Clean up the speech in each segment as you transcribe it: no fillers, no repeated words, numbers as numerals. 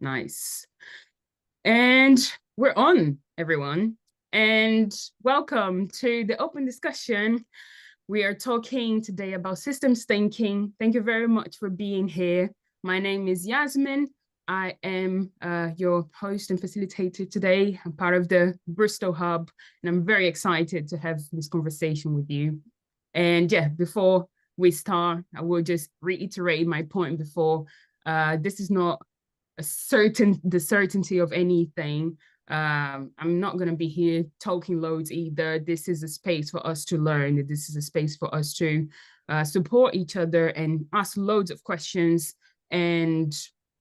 Nice. And we're on, everyone. And welcome to the open discussion. We are talking today about systems thinking. Thank you very much for being here. My name is Yasmin. I am your host and facilitator today. I'm part of the Bristol Hub, and I'm very excited to have this conversation with you. And yeah, before we start, I will just reiterate my point before. This is not the certainty of anything. I'm not going to be here talking loads either. This is a space for us to learn. This is a space for us to support each other and ask loads of questions and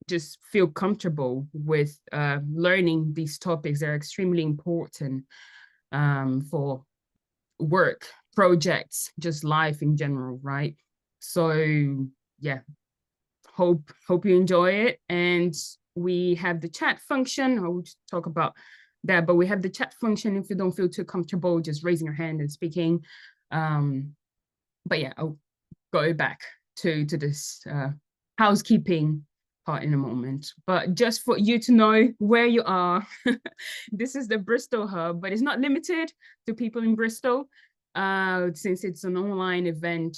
just feel comfortable with learning these topics. They're extremely important for work, projects, just life in general, right? So yeah, hope you enjoy it. And we have the chat function. I will talk about that, but we have the chat function. If you don't feel too comfortable just raising your hand and speaking. But yeah, I'll go back to this housekeeping part in a moment. But just for you to know where you are, this is the Bristol Hub, but it's not limited to people in Bristol. Since it's an online event,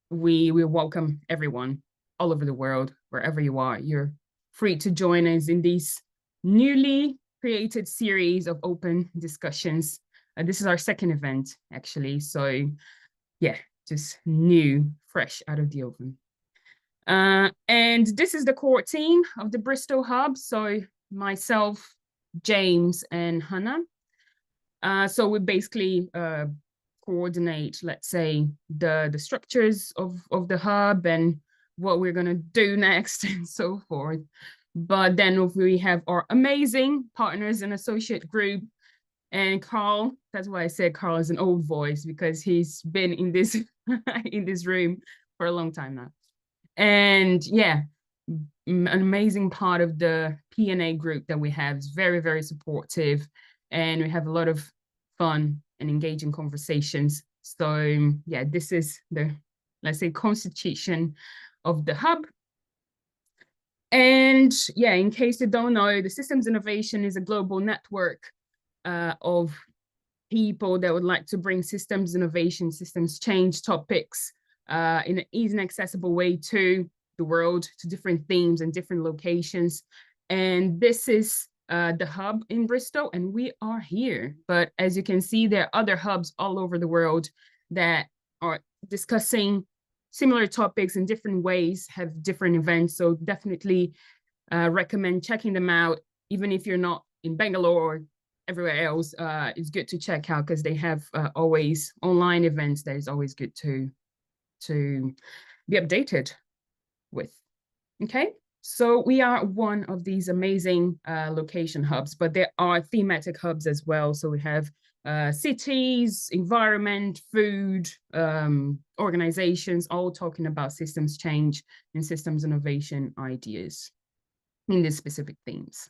we welcome everyone all over the world, wherever you are. You're free to join us in these newly created series of open discussions. This is our second event, actually. So yeah, just new, fresh out of the oven. And this is the core team of the Bristol Hub. So myself, James, and Hannah. So we basically coordinate, let's say, the structures of the hub and what we're going to do next and so forth. But then we have our amazing partners and associate group. And Carl, that's why I said Carl is an old voice, because he's been in this in this room for a long time now. And yeah, an amazing part of the P&A group that we have is very, very supportive. And we have a lot of fun and engaging conversations. So yeah, this is the, let's say, constitution of the hub. And yeah, in case you don't know, the Systems Innovation is a global network of people that would like to bring systems innovation, systems change topics in an easy and accessible way to the world, to different themes and different locations. And this is the hub in Bristol, and we are here. But as you can see, there are other hubs all over the world that are discussing similar topics in different ways, have different events. So definitely recommend checking them out, even if you're not in Bangalore or everywhere else. It's good to check out because they have always online events that is always good to be updated with. Okay, so we are one of these amazing location hubs, but there are thematic hubs as well. So we have cities, environment, food, organizations, all talking about systems change and systems innovation ideas in these specific themes.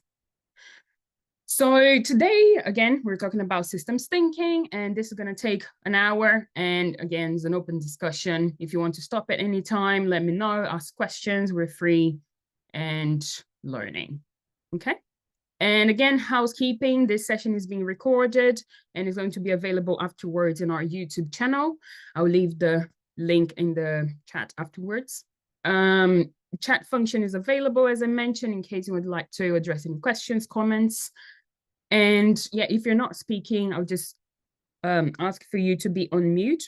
So today, again, we're talking about systems thinking, and this is going to take an hour. And again, it's an open discussion. If you want to stop at any time, let me know, ask questions. We're free and learning. Okay. And again, housekeeping, this session is being recorded and is going to be available afterwards in our YouTube channel. I'll leave the link in the chat afterwards. Chat function is available, as I mentioned, in case you would like to address any questions, comments. And yeah, if you're not speaking, I'll just ask for you to be on mute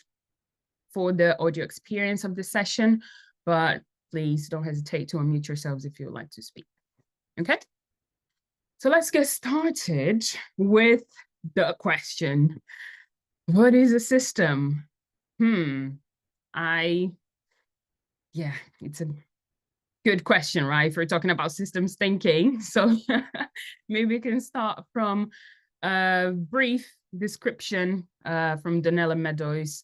for the audio experience of the session, but please don't hesitate to unmute yourselves if you would like to speak. Okay? So let's get started with the question. What is a system? Yeah, it's a good question, right? If we're talking about systems thinking. So maybe we can start from a brief description from Donella Meadows.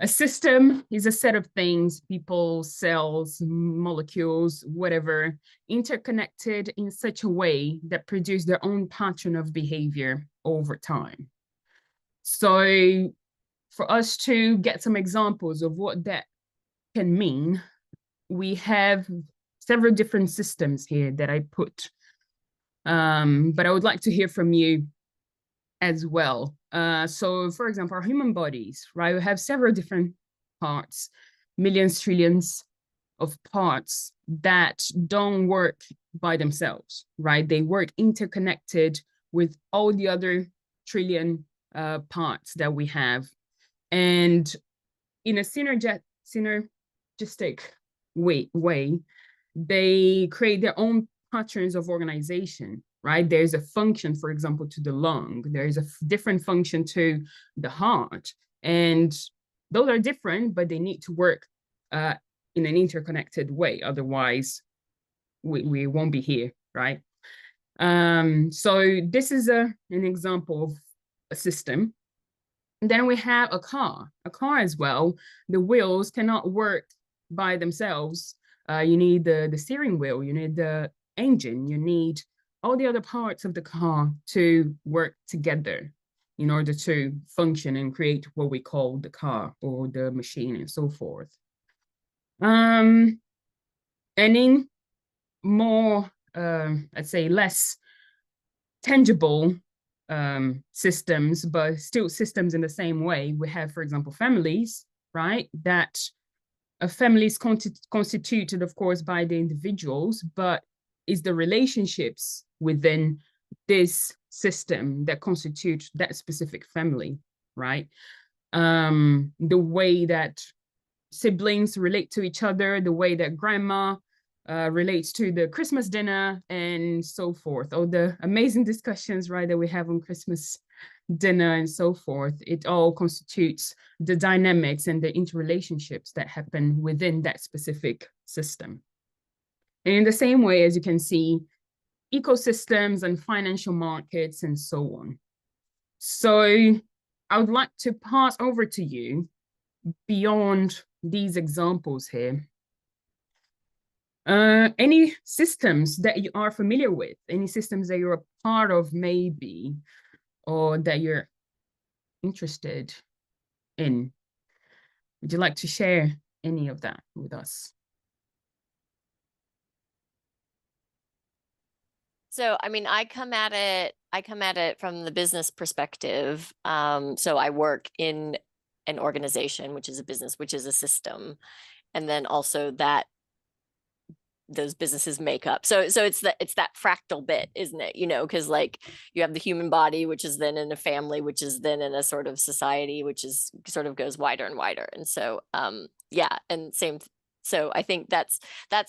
A system is a set of things, people, cells, molecules, whatever, interconnected in such a way that produce their own pattern of behavior over time. So for us to get some examples of what that can mean, we have several different systems here that I put But I would like to hear from you as well. So for example, our human bodies, right? We have several different parts, millions, trillions of parts that don't work by themselves, right? They work interconnected with all the other trillion parts that we have. And in a synergistic way, they create their own patterns of organization, right? There's a function, for example, to the lung. There's a different function to the heart. And those are different, but they need to work in an interconnected way. Otherwise, we won't be here, right? So this is an example of a system. And then we have a car as well. The wheels cannot work by themselves. You need the steering wheel, you need the engine, you need all the other parts of the car to work together in order to function and create what we call the car or the machine and so forth. And in more, I'd say less tangible systems, but still systems in the same way. We have, for example, families, right? That a family is constituted, of course, by the individuals, but is the relationships within this system that constitute that specific family, right? The way that siblings relate to each other, the way that grandma relates to the Christmas dinner and so forth. All the amazing discussions, right, that we have on Christmas dinner and so forth. It all constitutes the dynamics and the interrelationships that happen within that specific system. And in the same way, as you can see, ecosystems and financial markets and so on. So I would like to pass over to you beyond these examples here. Any systems that you are familiar with, any systems that you're a part of maybe, or that you're interested in? Would you like to share any of that with us? So, I mean, I come at it from the business perspective. So I work in an organization, which is a business, which is a system. And then also that those businesses make up. So it's that fractal bit, isn't it? You know, because like you have the human body, which is then in a family, which is then in a sort of society, which is sort of goes wider and wider. And so yeah, and same. So I think that's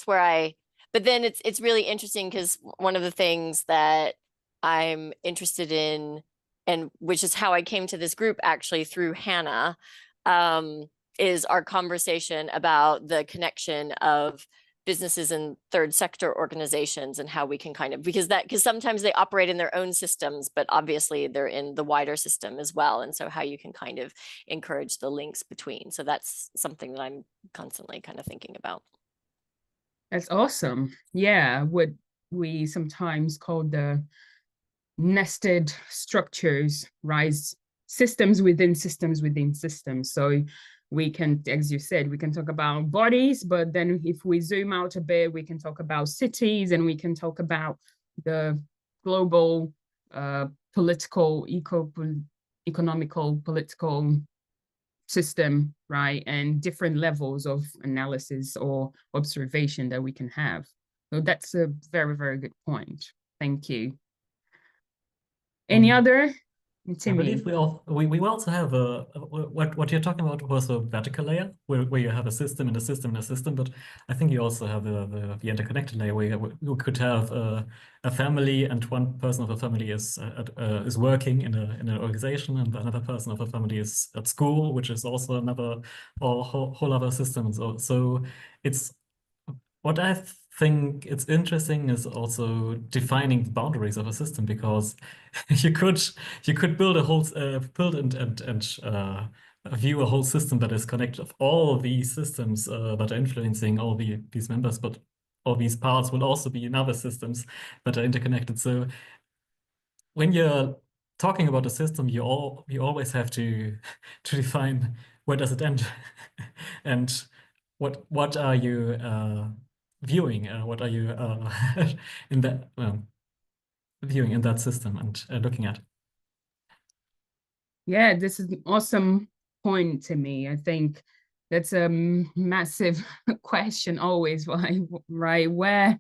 where but then it's really interesting because one of the things that I'm interested in, and which is how I came to this group actually through Hannah, is our conversation about the connection of businesses and third sector organizations and how we can kind of, because sometimes they operate in their own systems, but obviously they're in the wider system as well. And so how you can kind of encourage the links between. So that's something that I'm constantly kind of thinking about. That's awesome. Yeah, what we sometimes call the nested structures, right? Systems within systems within systems. So we can, as you said, we can talk about bodies, but then if we zoom out a bit, we can talk about cities and we can talk about the global political, economical, political system, right? And different levels of analysis or observation that we can have. So that's a very, very good point. Thank you. Any other? I believe we also have what you're talking about was a vertical layer where you have a system in a system in a system, but I think you also have the interconnected layer where you could have a family and one person of a family is working in an organization and another person of a family is at school, which is also another whole other system. And so it's what I think it's interesting is also defining the boundaries of a system, because you could build a whole build and view a whole system that is connected of all these systems that are influencing all these members, but all these parts will also be in other systems that are interconnected. So when you're talking about a system, you always have to define where does it end and what are you viewing? What are you in that? viewing in that system and looking at. Yeah, this is an awesome point to me. I think that's a massive question always, why, right? Where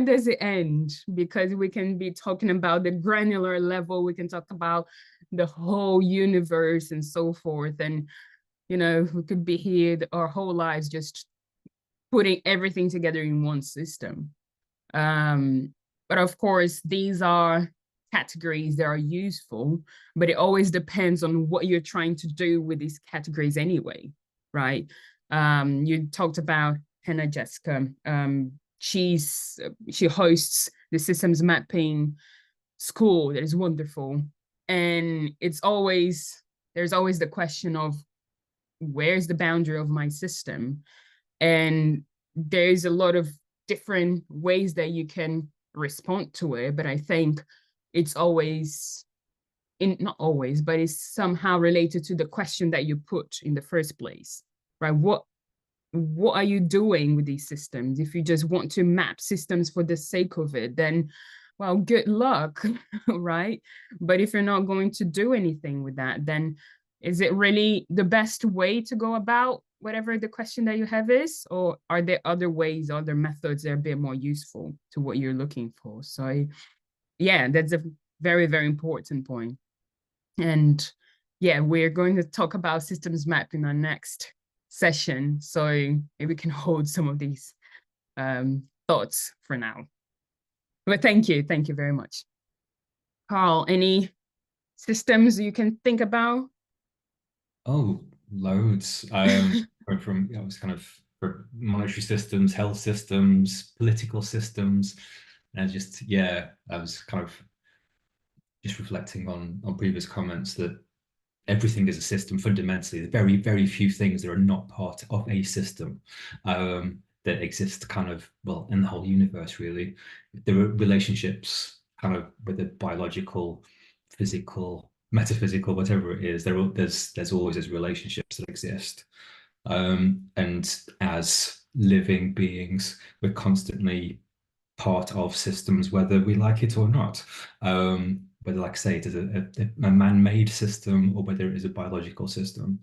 does it end? Because we can be talking about the granular level, we can talk about the whole universe and so forth. And, you know, we could be here our whole lives just putting everything together in one system. But of course, these are categories that are useful, but it always depends on what you're trying to do with these categories anyway, right? You talked about Hannah Jessica. She hosts the systems mapping school that is wonderful. And there's always the question of where's the boundary of my system? And there's a lot of different ways that you can respond to it, but I think it's always not always, but it's somehow related to the question that you put in the first place, right? What are you doing with these systems? If you just want to map systems for the sake of it, then well, good luck, right? But if you're not going to do anything with that, then is it really the best way to go about whatever the question that you have is? Or are there other ways, other methods that are a bit more useful to what you're looking for? So yeah, that's a very, very important point. And yeah, we're going to talk about systems map in our next session. So maybe we can hold some of these thoughts for now. But thank you very much. Carl, any systems you can think about? Oh, loads. From it was kind of for monetary systems, health systems, political systems, and just I was kind of just reflecting on previous comments that everything is a system fundamentally. There's very, very few things that are not part of a system that exist kind of, well, in the whole universe, really. There are relationships kind of with the biological, physical, metaphysical, whatever it is, there's always those relationships that exist. And as living beings, we're constantly part of systems, whether we like it or not. Whether, like I say, it is a man-made system or whether it is a biological system,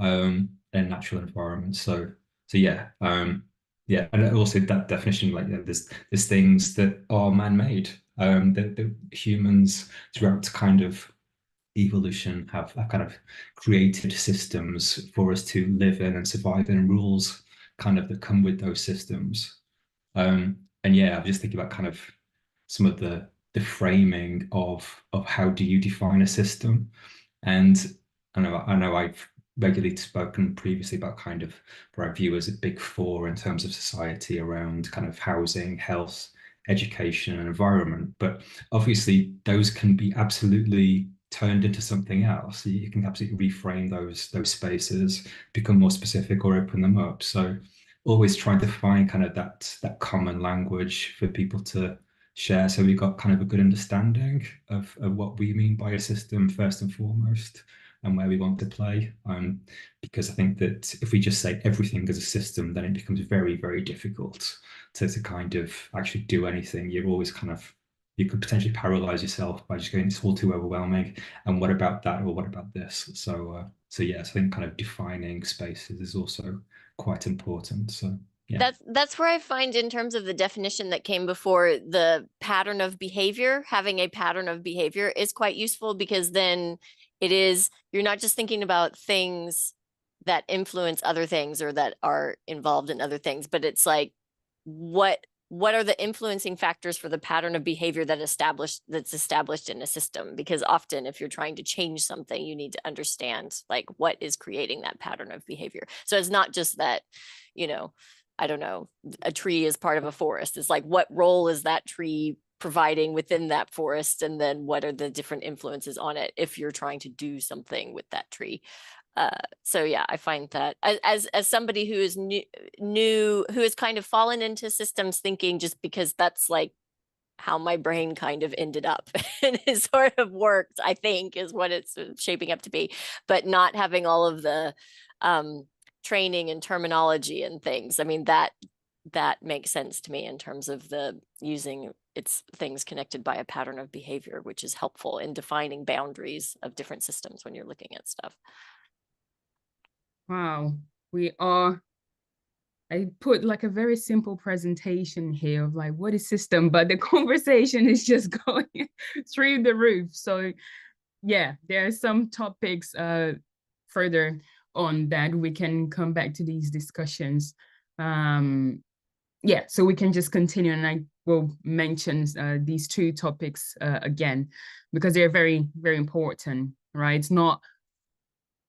and natural environment. So yeah, and also that definition, like there's things that are man-made. That humans throughout kind of evolution have kind of created systems for us to live in and survive in, and rules kind of that come with those systems. And yeah, I'm just thinking about kind of some of the framing of how do you define a system. And I know I've regularly spoken previously about kind of where I view as a big four in terms of society around kind of housing, health, education, and environment. But obviously those can be absolutely turned into something else. You can absolutely reframe those spaces, become more specific, or open them up. So always trying to find kind of that common language for people to share, so we've got kind of a good understanding of what we mean by a system first and foremost, and where we want to play. Because I think that if we just say everything is a system, then it becomes very, very difficult to kind of actually do anything. You're always kind of, you could potentially paralyze yourself by just going, it's all too overwhelming. And what about that? Or what about this? So yes, I think kind of defining spaces is also quite important. So yeah. That's where I find, in terms of the definition that came before, the pattern of behavior, having a pattern of behavior is quite useful, because then you're not just thinking about things that influence other things or that are involved in other things, but it's like, what are the influencing factors for the pattern of behavior that's established in a system? Because often if you're trying to change something, you need to understand like what is creating that pattern of behavior. So it's not just that, I don't know, a tree is part of a forest. It's like, what role is that tree providing within that forest? And then what are the different influences on it if you're trying to do something with that tree? So yeah, I find that as somebody who is new, who has kind of fallen into systems thinking just because that's like how my brain kind of ended up and it sort of worked, I think, is what it's shaping up to be, but not having all of the training and terminology and things. I mean, that that makes sense to me in terms of the using its things connected by a pattern of behavior, which is helpful in defining boundaries of different systems when you're looking at stuff. Wow, I put like a very simple presentation here of like what is system, but the conversation is just going through the roof. So yeah, there are some topics further on that we can come back to these discussions. Yeah, so we can just continue, and I will mention these two topics again, because they're very, very important, right? It's not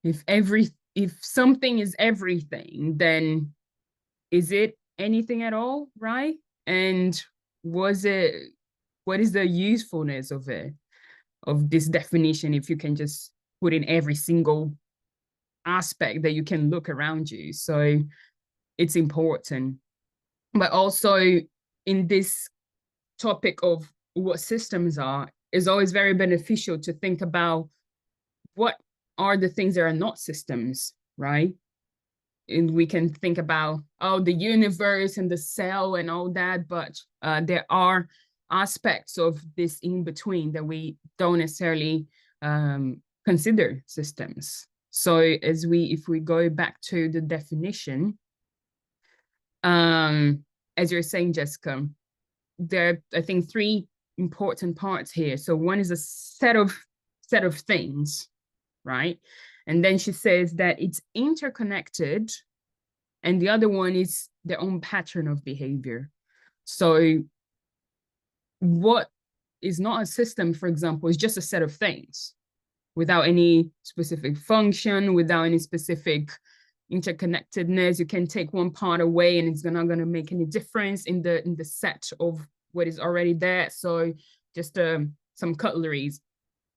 if something is everything, then is it anything at all, right? And what is the usefulness of it, of this definition, if you can just put in every single aspect that you can look around you? So it's important. But also in this topic of what systems are, is always very beneficial to think about what are the things that are not systems, right? And we can think about, oh, the universe and the cell and all that, but there are aspects of this in between that we don't necessarily consider systems. So if we go back to the definition, as you're saying, Jessica, there are, I think, three important parts here. So one is a set of things, right? And then she says that it's interconnected, and the other one is their own pattern of behavior. So what is not a system, for example, is just a set of things without any specific function, without any specific interconnectedness. You can take one part away and it's not going to make any difference in the set of what is already there. So just some cutleries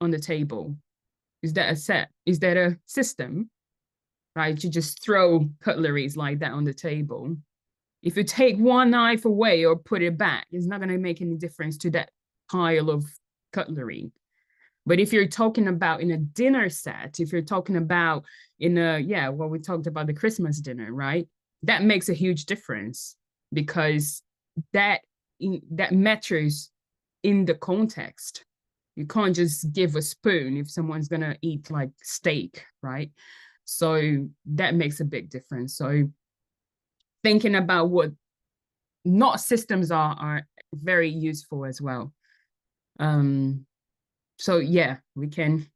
on the table. Is that a set? Is that a system? Right? You just throw cutleries like that on the table. If you take one knife away or put it back, it's not going to make any difference to that pile of cutlery. But if you're talking about in a dinner set, if you're talking about in a, yeah, well, we talked about the Christmas dinner, right? That makes a huge difference, because that matters in the context. You can't just give a spoon if someone's gonna eat like steak, right? So that makes a big difference. So thinking about what not systems are very useful as well. So yeah, we can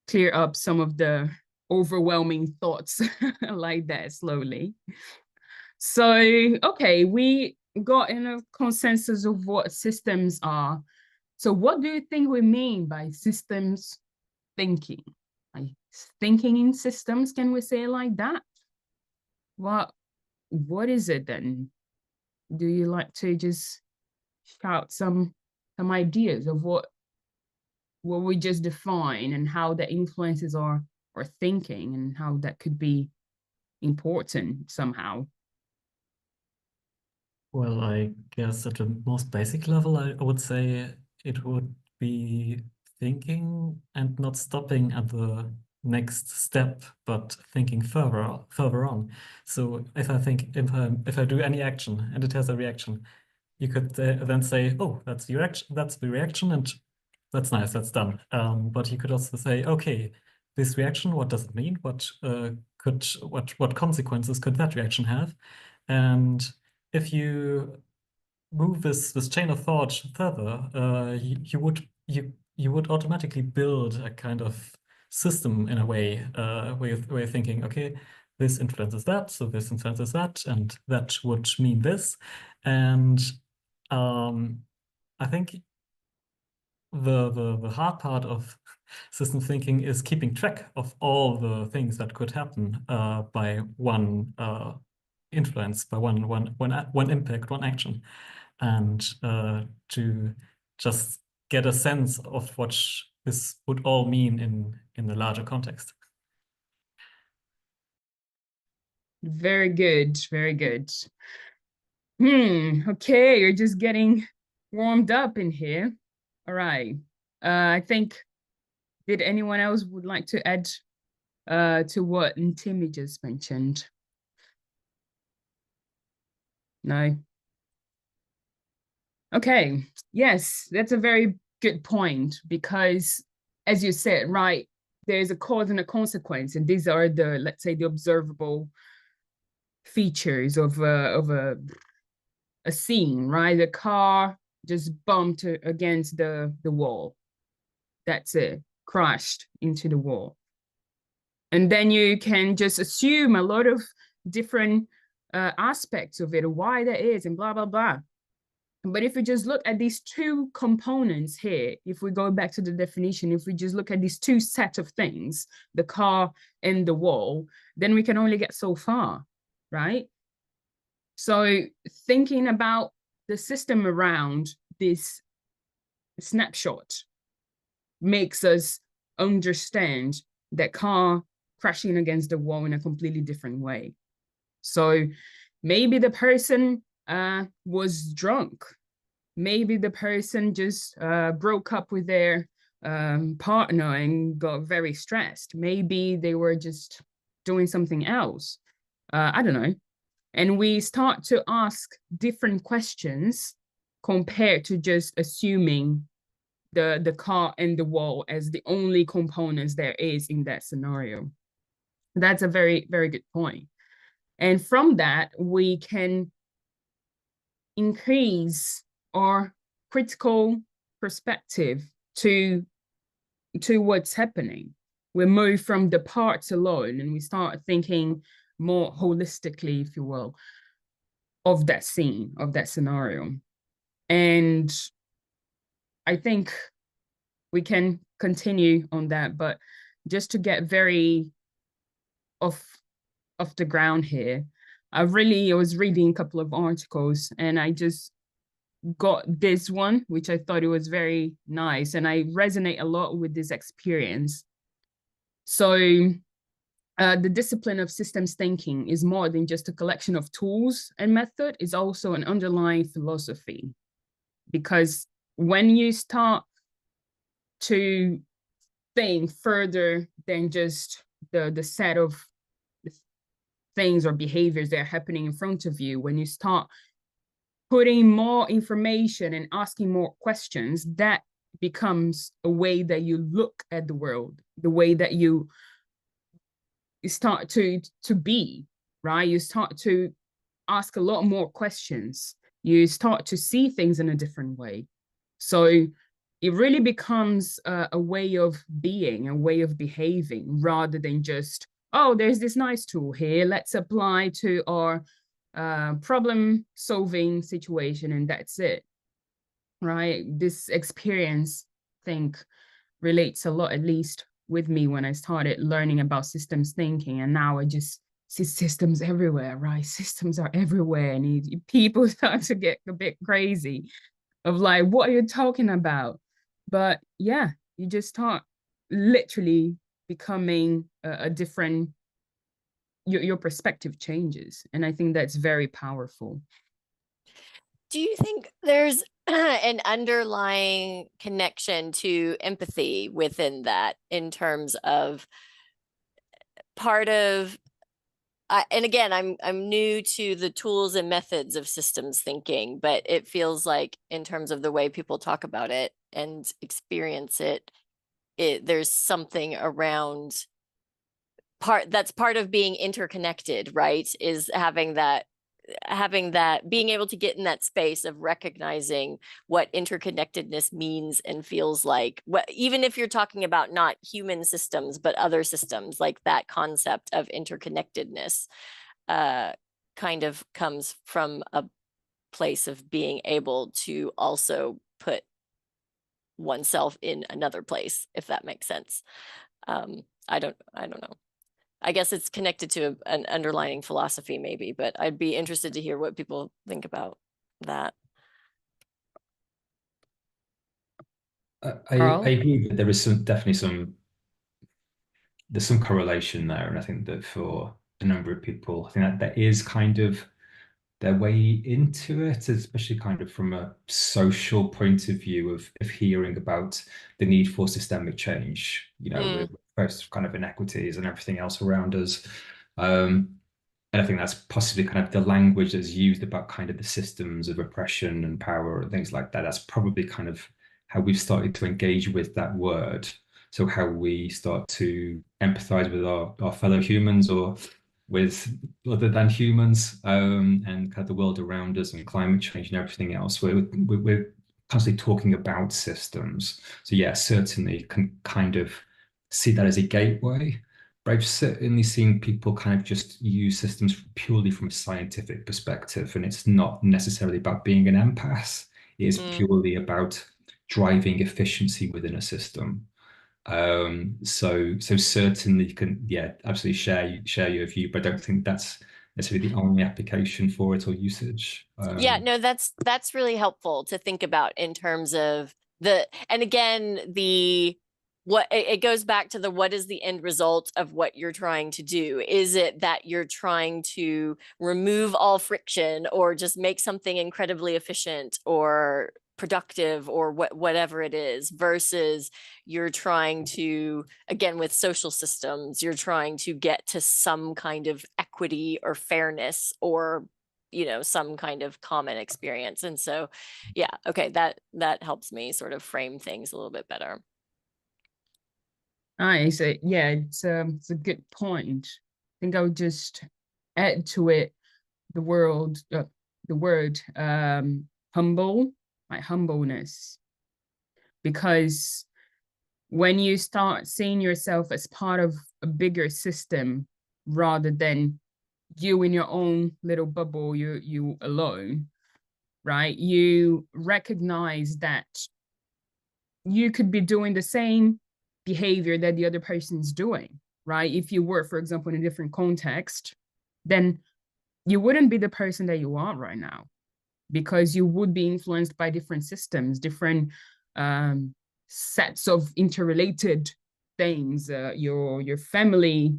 clear up some of the overwhelming thoughts like that slowly. So, okay, we got in a consensus of what systems are. So what do you think we mean by systems thinking? Like thinking in systems, can we say it like that? What is it then? Do you like to just shout some ideas of what we just define and how that influences our thinking and how that could be important somehow? Well, I guess at the most basic level, I would say it would be thinking and not stopping at the next step, but thinking further on. So if I do any action and it has a reaction, you could then say, oh, that's the reaction, and that's nice, that's done. But you could also say, okay, this reaction, what does it mean? What consequences could that reaction have? And if you move this chain of thought further, you would automatically build a kind of system in a way, where you're thinking, okay, this influences that, so this influences that, and that would mean this. And I think the hard part of system thinking is keeping track of all the things that could happen by one influence, by one impact, one action, and to just get a sense of what this would all mean in the larger context. Very good, very good. Okay, you're just getting warmed up in here. All right. I think, did anyone else would like to add to what Ntimi just mentioned? No. Okay, yes, that's a very good point, because as you said, right, there's a cause and a consequence, and these are the, let's say, the observable features of a scene, right? The car just bumped against the wall. That's it, crashed into the wall. And then you can just assume a lot of different aspects of it, why that is, and blah, blah, blah. But if we just look at these two components here, if we go back to the definition, if we just look at these two sets of things, the car and the wall, then we can only get so far, right? So thinking about the system around this snapshot makes us understand that car crashing against the wall in a completely different way. So maybe the person was drunk. Maybe the person just broke up with their partner and got very stressed. Maybe they were just doing something else. I don't know. And we start to ask different questions compared to just assuming the car and the wall as the only components there is in that scenario. That's a very, very good point. And from that, we can increase our critical perspective to what's happening. We move from the parts alone and we start thinking more holistically, if you will, of that scene, of that scenario. And I think we can continue on that, but just to get very off the ground here, I was reading a couple of articles and I just got this one, which I thought it was very nice, and I resonate a lot with this experience. So the discipline of systems thinking is more than just a collection of tools and method, it's also an underlying philosophy. Because when you start to think further than just the set of things or behaviors that are happening in front of you, when you start putting more information and asking more questions, that becomes a way that you look at the world, the way that you start to be, right? You start to ask a lot more questions. You start to see things in a different way. So it really becomes a way of being, a way of behaving, rather than just, oh, there's this nice tool here, let's apply to our problem solving situation and that's it, right? This experience, I think, relates a lot, at least with me, when I started learning about systems thinking, and now I just see systems everywhere, right? Systems are everywhere, and people start to get a bit crazy of like, what are you talking about? But yeah, you just start literally becoming a different, your perspective changes. And I think that's very powerful. Do you think there's an underlying connection to empathy within that, in terms of part of, and again, I'm new to the tools and methods of systems thinking, but it feels like in terms of the way people talk about it and experience it, there's something around that's part of being interconnected, right? Is having that, being able to get in that space of recognizing what interconnectedness means and feels like, even if you're talking about not human systems, but other systems, like that concept of interconnectedness kind of comes from a place of being able to also put oneself in another place, if that makes sense. I don't know. I guess it's connected to an underlying philosophy maybe, but I'd be interested to hear what people think about that. I agree that there is definitely there's some correlation there, and I think that for a number of people, I think that there is kind of their way into it, especially kind of from a social point of view of hearing about the need for systemic change, with first kind of inequities and everything else around us. And And I think that's possibly kind of the language that's used about kind of the systems of oppression and power and things like that. That's probably kind of how we've started to engage with that word. So how we start to empathize with our fellow humans or with other than humans, and kind of the world around us and climate change and everything else. We're constantly talking about systems. So yeah, certainly can kind of see that as a gateway. But I've certainly seen people kind of just use systems purely from a scientific perspective, and it's not necessarily about being an empath. It is purely about driving efficiency within a system. So certainly you can, yeah, absolutely share your view, but I don't think that's necessarily the only application for it or usage. Yeah, no, that's really helpful to think about in terms of and again, what it goes back to what is the end result of what you're trying to do? Is it that you're trying to remove all friction or just make something incredibly efficient or productive or whatever it is, versus you're trying to, again, with social systems, you're trying to get to some kind of equity or fairness or some kind of common experience. And so, yeah, okay, that helps me sort of frame things a little bit better. Nice. Yeah, it's a good point. I think I would just add to it the word humble, like humbleness, because when you start seeing yourself as part of a bigger system rather than you in your own little bubble, you alone, right? You recognize that you could be doing the same behavior that the other person's doing, right? If you were, for example, in a different context, then you wouldn't be the person that you are right now, because you would be influenced by different systems, different sets of interrelated things. Your family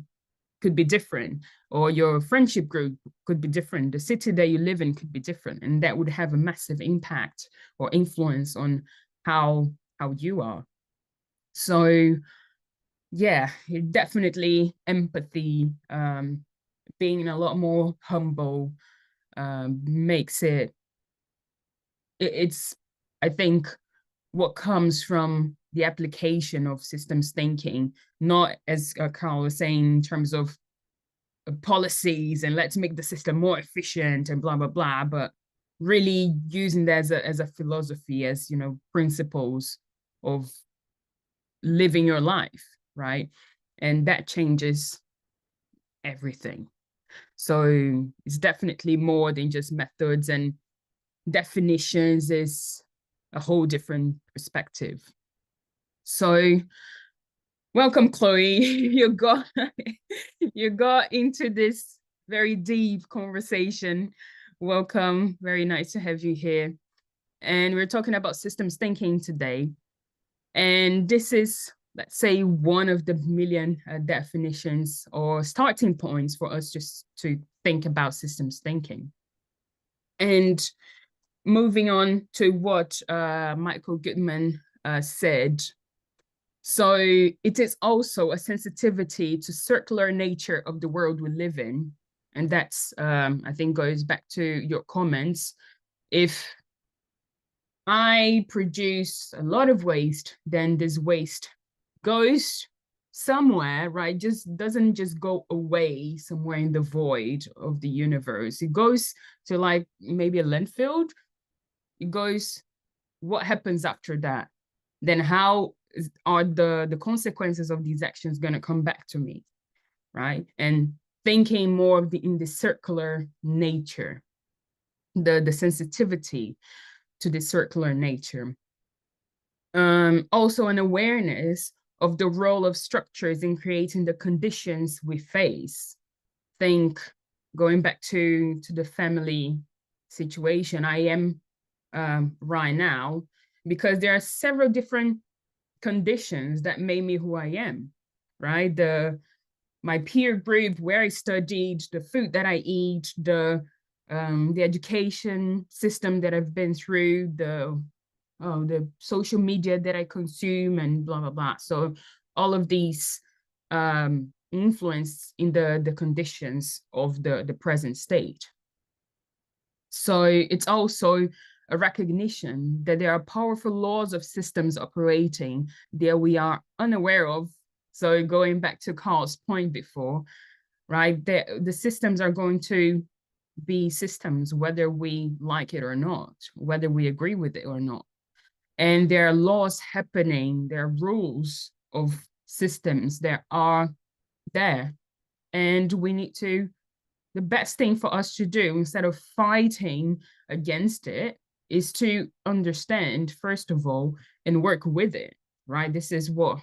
could be different, or your friendship group could be different. The city that you live in could be different, and that would have a massive impact or influence on how you are. So yeah, definitely empathy, being a lot more humble, makes it's, I think, what comes from the application of systems thinking, not, as Carl was saying, in terms of policies and let's make the system more efficient and blah, blah, blah, but really using that as a philosophy, as, principles of living your life, right? And that changes everything. So it's definitely more than just methods, and definitions is a whole different perspective. So welcome, Chloe. you got into this very deep conversation. Welcome. Very nice to have you here. And we're talking about systems thinking today. And this is, let's say, one of the million definitions or starting points for us just to think about systems thinking. And moving on to what Michael Goodman said. So it is also a sensitivity to circular nature of the world we live in. And that's, I think, goes back to your comments. If I produce a lot of waste, then this waste goes somewhere, right? Just doesn't just go away somewhere in the void of the universe. It goes to like maybe a landfill. It goes, what happens after that? Then how are the consequences of these actions going to come back to me, right? And thinking more of in the circular nature, the sensitivity to the circular nature. Also an awareness of the role of structures in creating the conditions we face. Think, going back to the family situation I am right now, because there are several different conditions that made me who I am, right? My peer group, where I studied, the food that I eat, the education system that I've been through, the social media that I consume, and blah, blah, blah. So all of these influence in the conditions of the present state. So it's also a recognition that there are powerful laws of systems operating that we are unaware of. So going back to Carl's point before, right, the systems are going to be systems whether we like it or not, whether we agree with it or not. And there are laws happening, there are rules of systems that are there. And we need to, the best thing for us to do instead of fighting against it is to understand, first of all, and work with it, right? This is what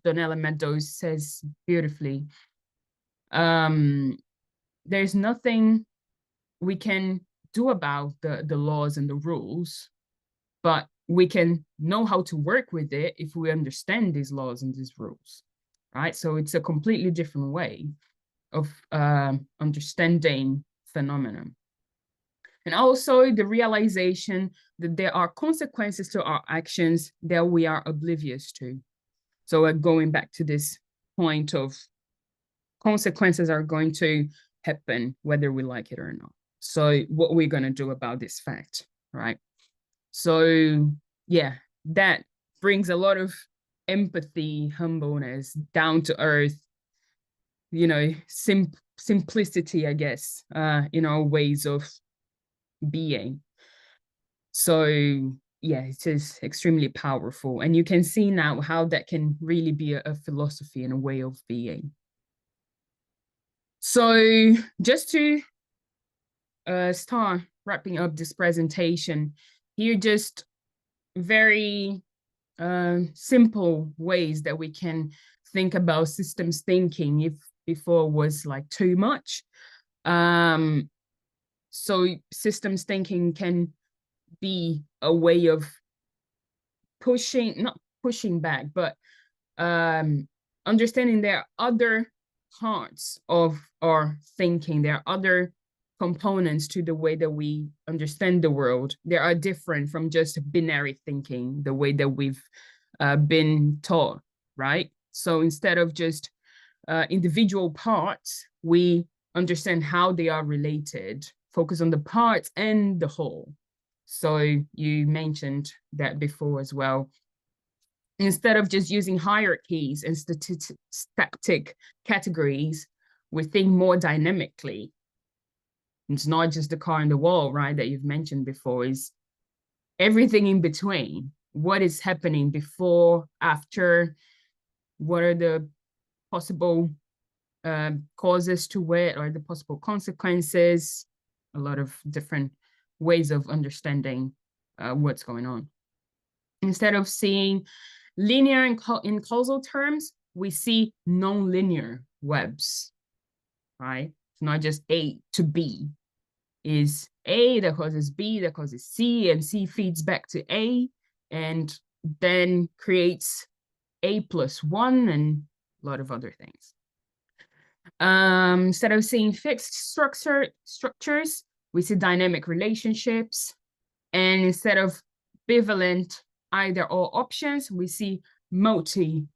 Donella Meadows says beautifully. There's nothing we can do about the laws and the rules, but we can know how to work with it if we understand these laws and these rules, right? So it's a completely different way of understanding phenomenon. And also the realization that there are consequences to our actions that we are oblivious to. So going back to this point of consequences are going to happen whether we like it or not. So what we're going to do about this fact, right? So yeah, that brings a lot of empathy, humbleness, down to earth, you know, simplicity, I guess, in our ways of being. So yeah, it is extremely powerful. And you can see now how that can really be a philosophy and a way of being. So just to start wrapping up this presentation, here just very simple ways that we can think about systems thinking if before was like too much. So systems thinking can be a way of pushing, not pushing back, but understanding there are other parts of our thinking. There are other components to the way that we understand the world. They are different from just binary thinking, the way that we've been taught, right? So instead of just individual parts, we understand how they are related, focus on the parts and the whole. So you mentioned that before as well. Instead of just using hierarchies and static categories, we think more dynamically. It's not just the car and the wall, right, that you've mentioned before, is everything in between. What is happening before, after, what are the possible causes to it, or the possible consequences, a lot of different ways of understanding what's going on. Instead of seeing linear in causal terms, we see non-linear webs, right? It's not just A to B. Is A that causes B that causes C, and C feeds back to A, and then creates A+1 and a lot of other things. Instead of seeing fixed structures, we see dynamic relationships. And instead of bivalent either or options, we see multivalent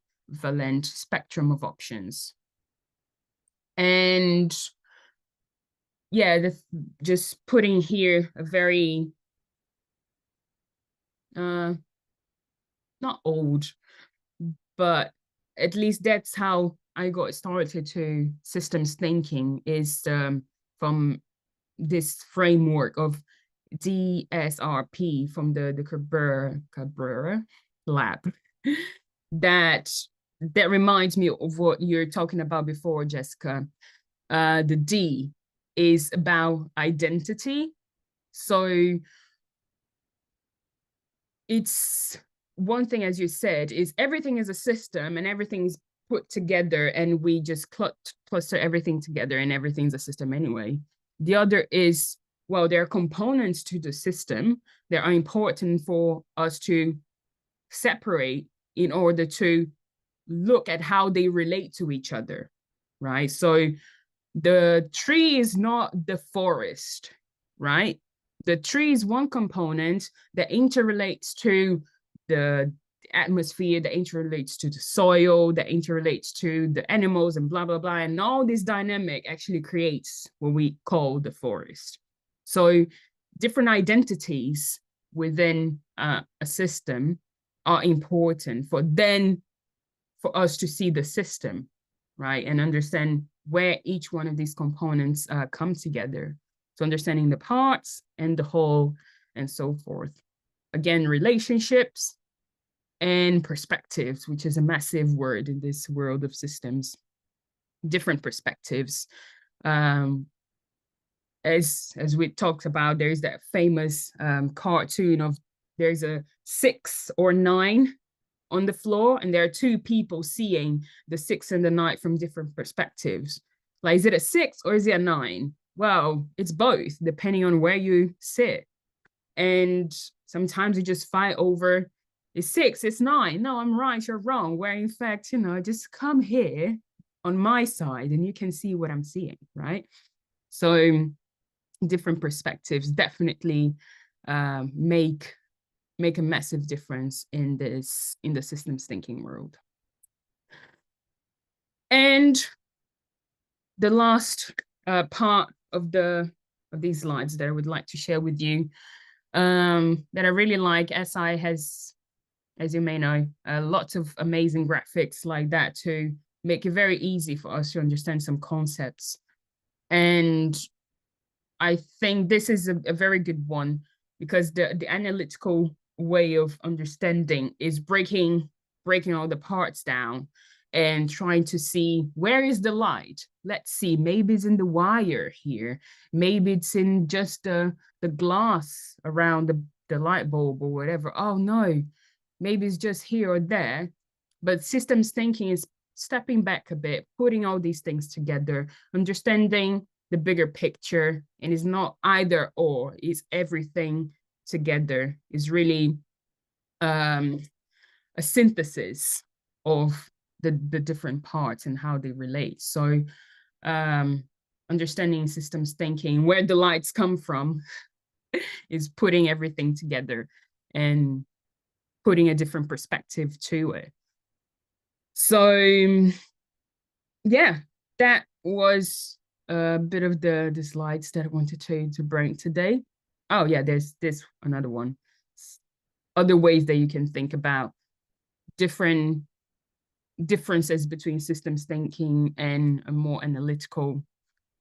spectrum of options. And yeah, just putting here a very, not old, but at least that's how I got started to systems thinking, is from this framework of DSRP from the Cabrera lab. that reminds me of what you're talking about before, Jessica. The D is about identity. So it's one thing, as you said, is everything is a system and everything's put together and we just cluster everything together and everything's a system anyway. The other is, well, there are components to the system that are important for us to separate in order to look at how they relate to each other, right? So the tree is not the forest, right? The tree is one component that interrelates to the atmosphere, that interrelates to the soil, that interrelates to the animals and blah, blah, blah. And all this dynamic actually creates what we call the forest. So different identities within a system are important for us to see the system, right? And understand where each one of these components come together. So understanding the parts and the whole and so forth. Again, relationships and perspectives, which is a massive word in this world of systems. Different perspectives. As we talked about, there's that famous cartoon of there's a 6 or 9 on the floor, and there are 2 people seeing the 6 and the 9 from different perspectives. Like, is it a 6 or is it a 9? Well, it's both, depending on where you sit. And sometimes you just fight over, it's 6, it's 9. No, I'm right, you're wrong. Where in fact, just come here on my side and you can see what I'm seeing, right? So different perspectives definitely make a massive difference in the systems thinking world. And the last part of these slides that I would like to share with you, that I really like, SI has, as you may know, lots of amazing graphics like that to make it very easy for us to understand some concepts. And I think this is a very good one, because the analytical way of understanding is breaking all the parts down and trying to see, where is the light? Let's see, maybe it's in the wire here. Maybe it's in just the glass around the light bulb or whatever. Oh no, maybe it's just here or there. But systems thinking is stepping back a bit, putting all these things together, understanding the bigger picture, and it's not either or, it's everything together. Is really a synthesis of the different parts and how they relate. So understanding systems thinking, where the lights come from, is putting everything together and putting a different perspective to it. So yeah, that was a bit of the slides that I wanted to bring today. Oh yeah, there's another one. Other ways that you can think about different differences between systems thinking and a more analytical,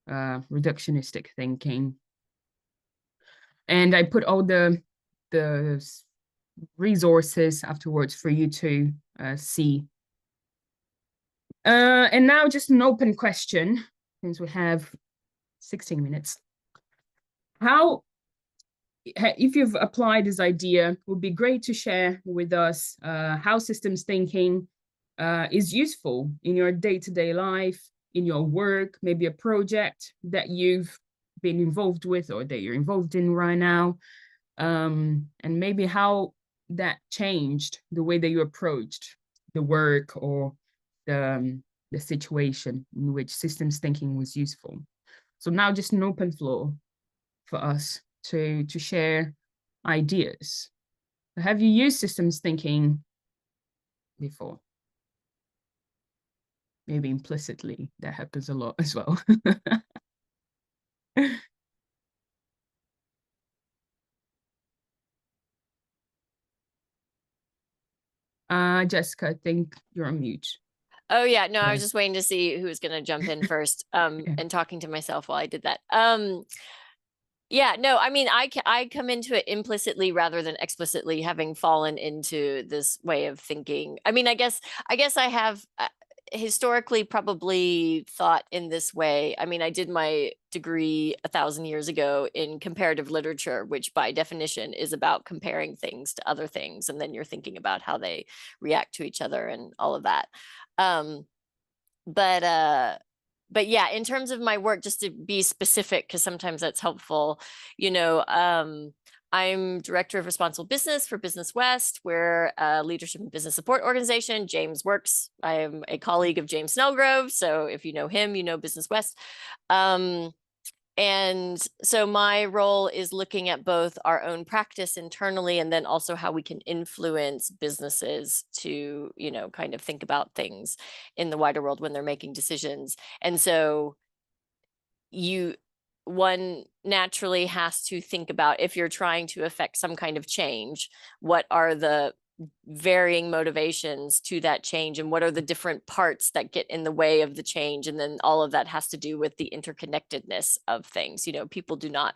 reductionistic thinking. And I put all the resources afterwards for you to see. And now just an open question, since we have 16 minutes. If you've applied this idea, it would be great to share with us how systems thinking is useful in your day-to-day life, in your work, maybe a project that you've been involved with or that you're involved in right now, and maybe how that changed the way that you approached the work or the situation in which systems thinking was useful. So now just an open floor for us to share ideas. Have you used systems thinking before? Maybe implicitly, that happens a lot as well. Jessica, I think you're on mute. Oh yeah, no, I was Right. just waiting to see who was going to jump in first, Okay. and talking to myself while I did that. Yeah, no, I mean, I come into it implicitly rather than explicitly, having fallen into this way of thinking. I mean, I guess I have historically probably thought in this way. I mean, I did my degree 1,000 years ago in comparative literature, which by definition is about comparing things to other things, and then you're thinking about how they react to each other and all of that. But yeah, in terms of my work, just to be specific, because sometimes that's helpful, I'm director of responsible business for Business West. We're a leadership and business support organization. James works. I am a colleague of James Snellgrove. So if you know him, you know Business West. And And so my role is looking at both our own practice internally and then also how we can influence businesses to, you know, kind of think about things in the wider world when they're making decisions. And so one naturally has to think about, if you're trying to affect some kind of change, what are the varying motivations to that change and what are the different parts that get in the way of the change. And then all of that has to do with the interconnectedness of things. You know, people do not,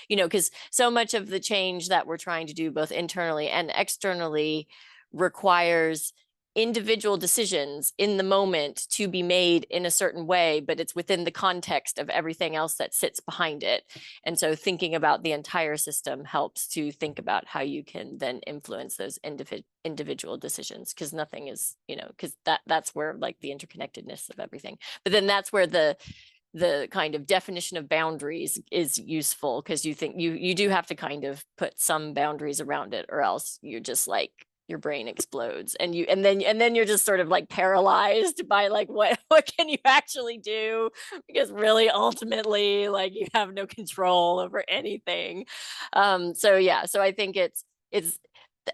you know, because so much of the change that we're trying to do both internally and externally requires individual decisions in the moment to be made in a certain way, but it's within the context of everything else that sits behind it. And so thinking about the entire system helps to think about how you can then influence those individual decisions, because nothing is, you know, because that's where like the interconnectedness of everything. But then that's where the kind of definition of boundaries is useful, because you think you do have to kind of put some boundaries around it, or else you're just like, your brain explodes and then you're just sort of like paralyzed by like what can you actually do, because really ultimately like you have no control over anything. So yeah, so I think it's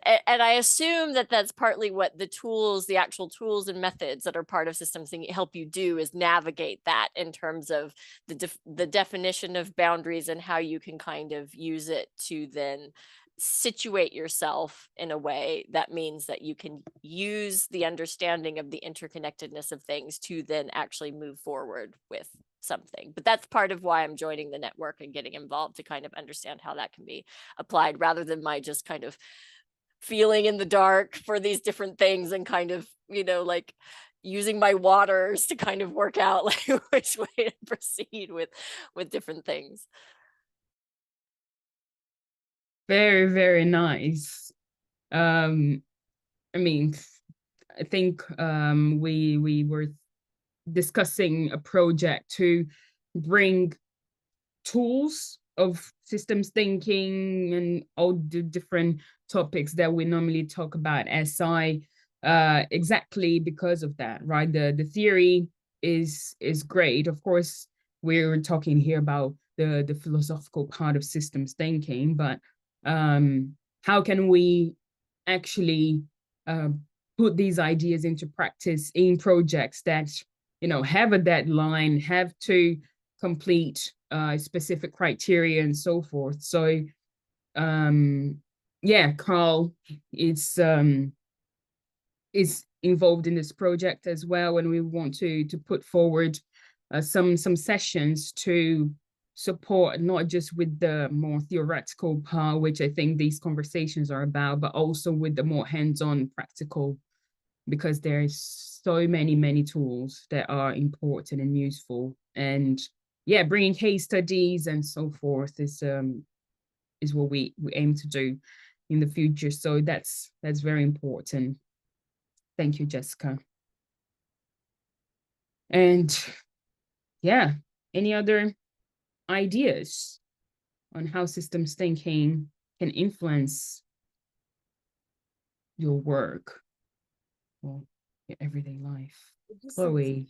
and I assume that that's partly what the actual tools and methods that are part of systems thinking help you do, is navigate that in terms of the definition of boundaries and how you can kind of use it to then situate yourself in a way that means that you can use the understanding of the interconnectedness of things to then actually move forward with something. But that's part of why I'm joining the network and getting involved, to kind of understand how that can be applied, rather than my just kind of feeling in the dark for these different things and kind of, you know, like using my waters to kind of work out like which way to proceed with different things. Very, very nice. I mean, I think we were discussing a project to bring tools of systems thinking and all the different topics that we normally talk about SI, exactly because of that, right? The theory is great. Of course, we're talking here about the philosophical part of systems thinking, but how can we actually put these ideas into practice in projects that, you know, have a deadline, have to complete specific criteria and so forth. So yeah, Carl is involved in this project as well, and we want to put forward some sessions to support, not just with the more theoretical part, which I think these conversations are about, but also with the more hands-on practical, because there's so many tools that are important and useful. And yeah, bringing case studies and so forth is what we aim to do in the future. So that's very important. Thank you, Jessica. And yeah, any other ideas on how systems thinking can influence your work or your everyday life? Chloe.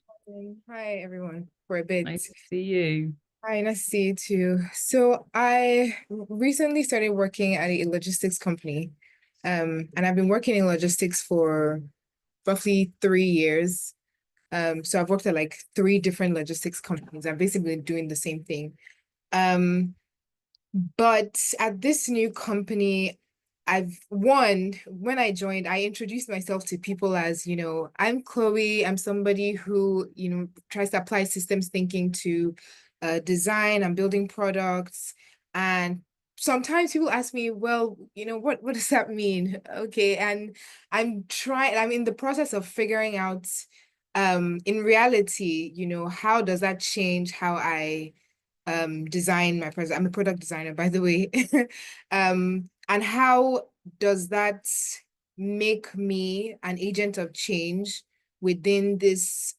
Hi, everyone. For a bit. Nice to see you. Hi, nice to see you too. So I recently started working at a logistics company, and I've been working in logistics for roughly 3 years. So I've worked at like 3 different logistics companies. I'm basically doing the same thing. But at this new company, when I joined, I introduced myself to people as, you know, I'm Chloe. I'm somebody who, you know, tries to apply systems thinking to design and building products. And sometimes people ask me, well, you know, what does that mean? Okay. And I'm in the process of figuring out, in reality, you know, how does that change how I design my product? I'm a product designer, by the way. And how does that make me an agent of change within this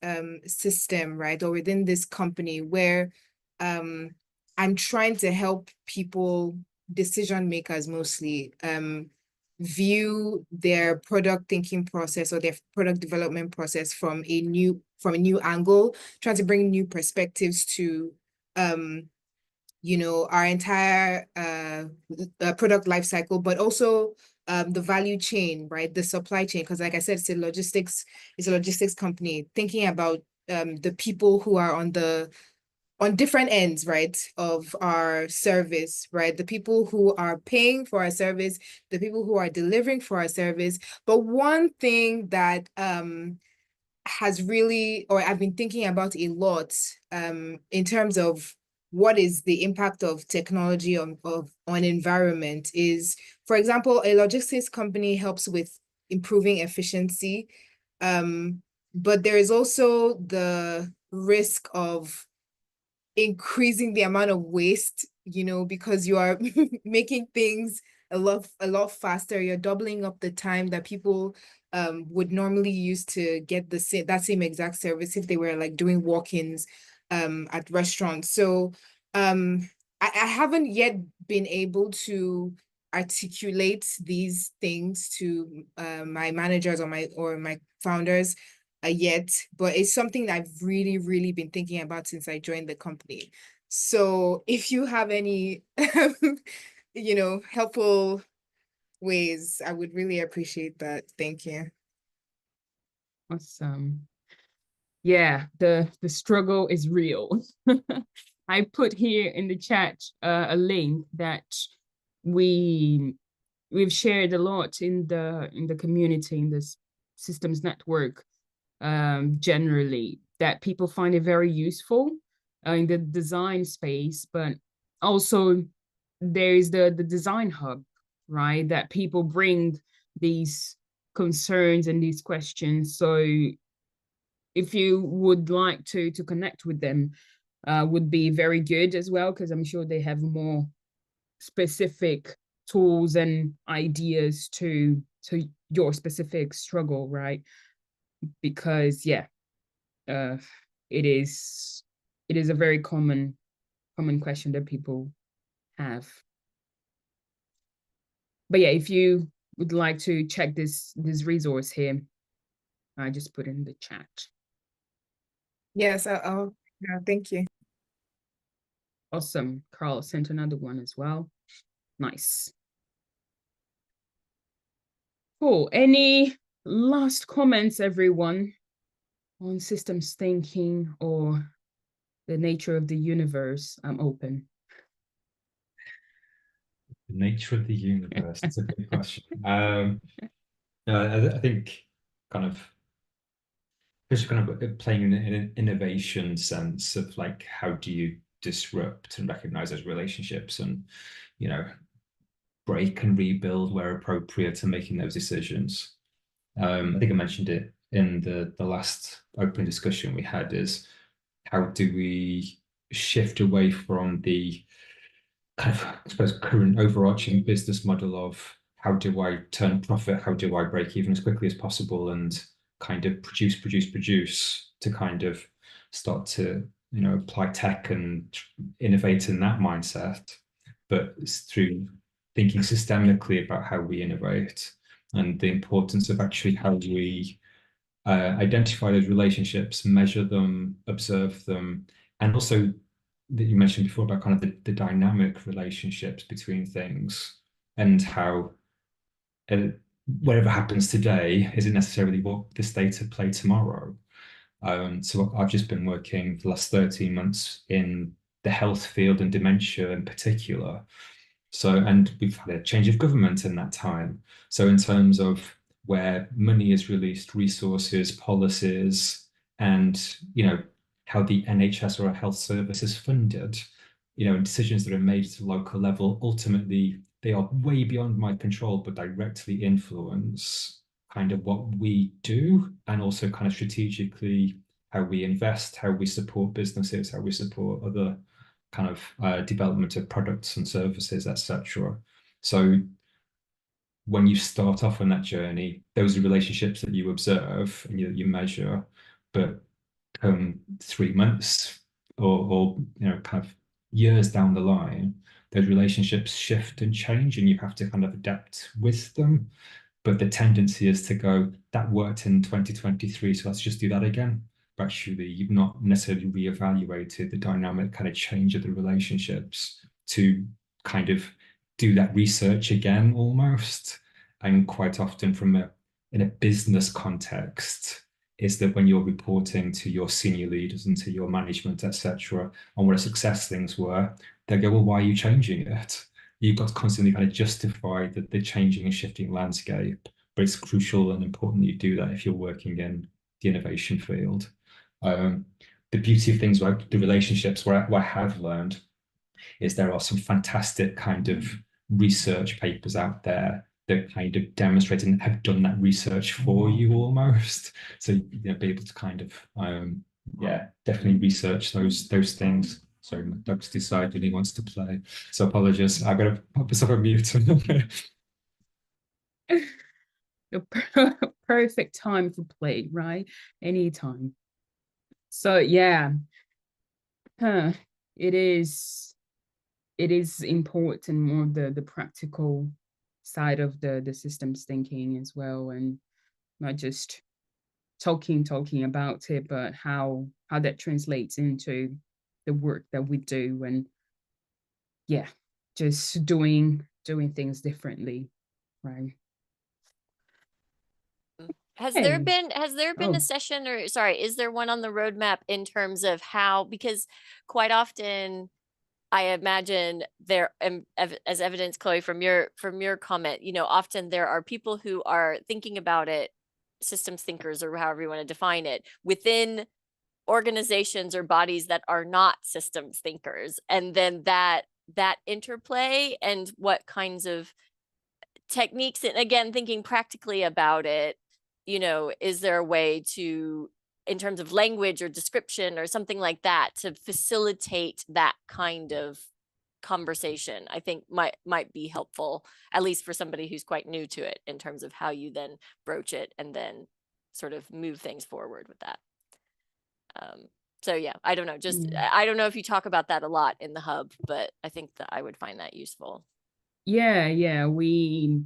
system, right? Or within this company where I'm trying to help people, decision makers mostly, view their product thinking process or their product development process from a new angle, trying to bring new perspectives to our entire product life cycle, but also the value chain, right? The supply chain, because like I said, it's a logistics company, thinking about the people who are on different ends, right, of our service, right? The people who are paying for our service, the people who are delivering for our service. But one thing that has really, or I've been thinking about a lot in terms of what is the impact of technology on environment is, for example, a logistics company helps with improving efficiency, but there is also the risk of increasing the amount of waste, because you are making things a lot faster. You're doubling up the time that people would normally use to get that same exact service if they were like doing walk-ins at restaurants. So I haven't yet been able to articulate these things to my managers or my founders yet, but it's something that I've really, really been thinking about since I joined the company. So if you have any, helpful ways, I would really appreciate that. Thank you. Awesome. Yeah, the struggle is real. I put here in the chat a link that we've shared a lot in the community, in this systems network, generally, that people find it very useful in the design space, but also there is the design hub, right? That people bring these concerns and these questions. So if you would like to connect with them, would be very good as well, because I'm sure they have more specific tools and ideas to your specific struggle, right? Because yeah, it is a very common question that people have. But yeah, if you would like to check this resource here, I just put in the chat. Yes, thank you. Awesome. Carl sent another one as well. Nice. Cool. Any last comments, everyone, on systems thinking or the nature of the universe? I'm open. The nature of the universe. That's a good question. I think kind of just kind of playing in an innovation sense of like, how do you disrupt and recognize those relationships and, break and rebuild where appropriate and making those decisions. I think I mentioned it in the last open discussion we had, is how do we shift away from the kind of, I suppose, current overarching business model of how do I turn profit, how do I break even as quickly as possible, and kind of produce to kind of start to apply tech and innovate in that mindset, but it's through thinking systemically about how we innovate and the importance of actually how we identify those relationships, measure them, observe them, and also that you mentioned before about kind of the dynamic relationships between things, and how whatever happens today isn't necessarily what the state of play tomorrow. So I've just been working for the last 13 months in the health field and dementia in particular. So, and we've had a change of government in that time. So in terms of where money is released, resources, policies, and, how the NHS or a health service is funded, and decisions that are made at a local level, ultimately, they are way beyond my control, but directly influence kind of what we do, and also kind of strategically how we invest, how we support businesses, how we support other kind of development of products and services, etc. So when you start off on that journey, those are relationships that you observe and you measure, but come 3 months or kind of years down the line, those relationships shift and change, and you have to kind of adapt with them. But the tendency is to go, that worked in 2023, so let's just do that again. but actually you've not necessarily reevaluated the dynamic kind of change of the relationships to kind of do that research again almost. And quite often in a business context, is that when you're reporting to your senior leaders and to your management, etc., on what a success things were, they go, well, why are you changing it? You've got to constantly kind of justify the changing and shifting landscape, but it's crucial and important that you do that if you're working in the innovation field. The beauty of things like the relationships, what I have learned is there are some fantastic kind of research papers out there that kind of demonstrate and have done that research for you almost. So be able to kind of definitely research those things. Sorry, my dog's decided he wants to play. So apologies, I've got to pop this up on mute. The perfect time for play, right? Anytime. So yeah, it is important, more the practical side of the systems thinking as well, and not just talking about it, but how that translates into the work that we do, and just doing things differently, right? Has there Hey. been Oh. a session, or sorry, is there one on the roadmap in terms of how, because quite often I imagine there, as evidence, Chloe, from your comment, often there are people who are thinking about it, systems thinkers or however you want to define it, within organizations or bodies that are not systems thinkers, and then that interplay and what kinds of techniques, and again thinking practically about it, is there a way to, in terms of language or description or something like that, to facilitate that kind of conversation? I think might be helpful, at least for somebody who's quite new to it, in terms of how you then broach it and then sort of move things forward with that. So yeah, I don't know, I don't know if you talk about that a lot in the hub, but I think that I would find that useful. Yeah, we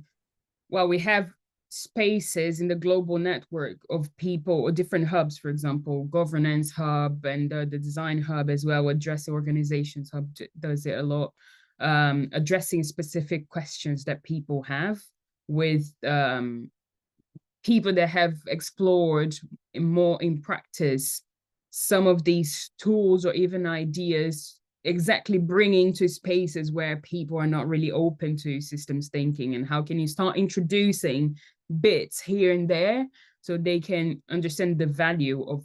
have spaces in the global network of people, or different hubs, for example, governance hub and the design hub as well. Address organizations hub does it a lot, addressing specific questions that people have with people that have explored more in practice some of these tools or even ideas, exactly bringing to spaces where people are not really open to systems thinking, and how can you start introducing bits here and there so they can understand the value of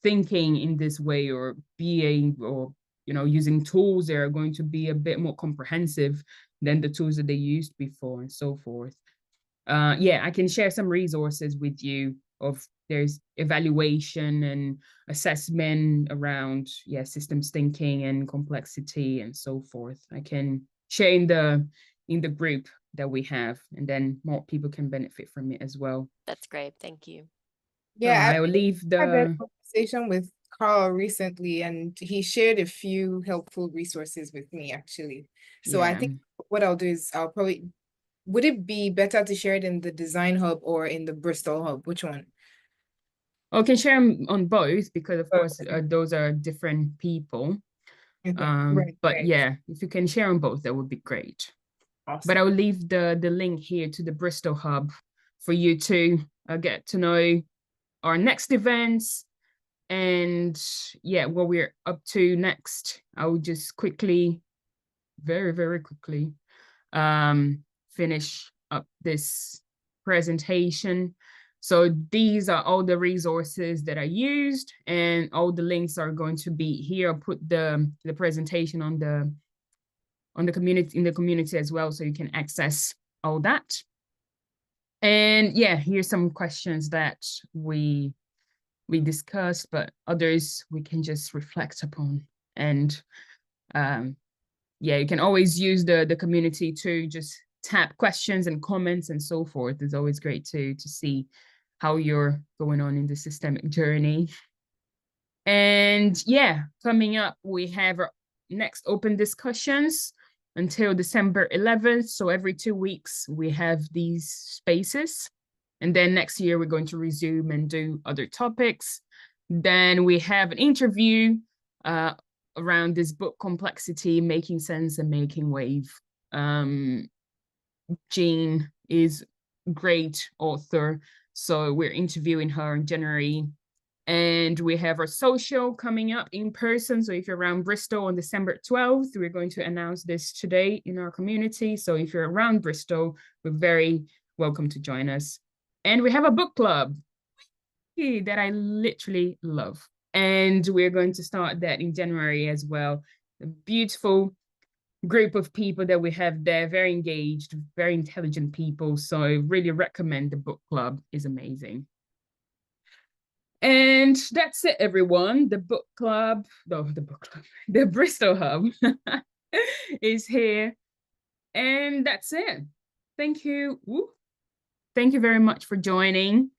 thinking in this way, or being, or using tools that are going to be a bit more comprehensive than the tools that they used before, and so forth. I can share some resources with you of, there's evaluation and assessment around systems thinking and complexity and so forth. I can share in the group that we have, and then more people can benefit from it as well. That's great, thank you. Yeah, I will leave I had a the conversation with Carl recently, and he shared a few helpful resources with me, actually. So I think what I'll do is I'll probably, would it be better to share it in the design hub or in the Bristol hub? Which one? I can share them on both, because of course those are different people. But yeah, if you can share on both, that would be great. Awesome. But I'll leave the link here to the Bristol hub for you to get to know our next events and what we're up to next. I'll just quickly, very, very quickly, finish up this presentation. So these are all the resources that I used, and all the links are going to be here. I'll put the presentation on the community, in the community as well, so you can access all that. And here's some questions that we discussed, but others we can just reflect upon. And you can always use the community to just tap questions and comments and so forth. It's always great to see how you're going on in the systemic journey. And coming up, we have our next open discussions until December 11th. So every 2 weeks we have these spaces. And then next year we're going to resume and do other topics. Then we have an interview around this book, Complexity, Making Sense and Making Wave. Jean is a great author, so we're interviewing her in January. And we have our social coming up in person. So if you're around Bristol on December 12th, we're going to announce this today in our community. So if you're around Bristol, we're very welcome to join us. And we have a book club that I literally love. And we're going to start that in January as well. A beautiful group of people that we have there, very engaged, very intelligent people. So I really recommend the book club. It's amazing. And that's it, everyone. The book club, no, the book club, the Bristol Hub is here. And that's it. Thank you. Woo. Thank you very much for joining.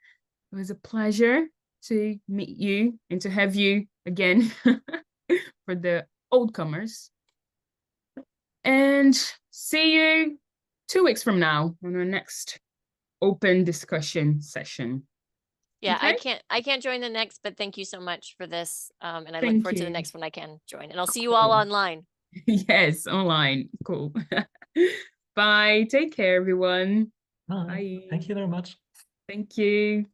It was a pleasure to meet you and to have you again for the old comers. And see you 2 weeks from now on our next open discussion session. Yeah, Okay. I can't join the next, but thank you so much for this. And I look Thank forward to the you. next one I can join. And I'll see you all Cool. online. Yes, online. Cool. Bye. Take care, everyone. Bye. Bye. Thank you very much. Thank you.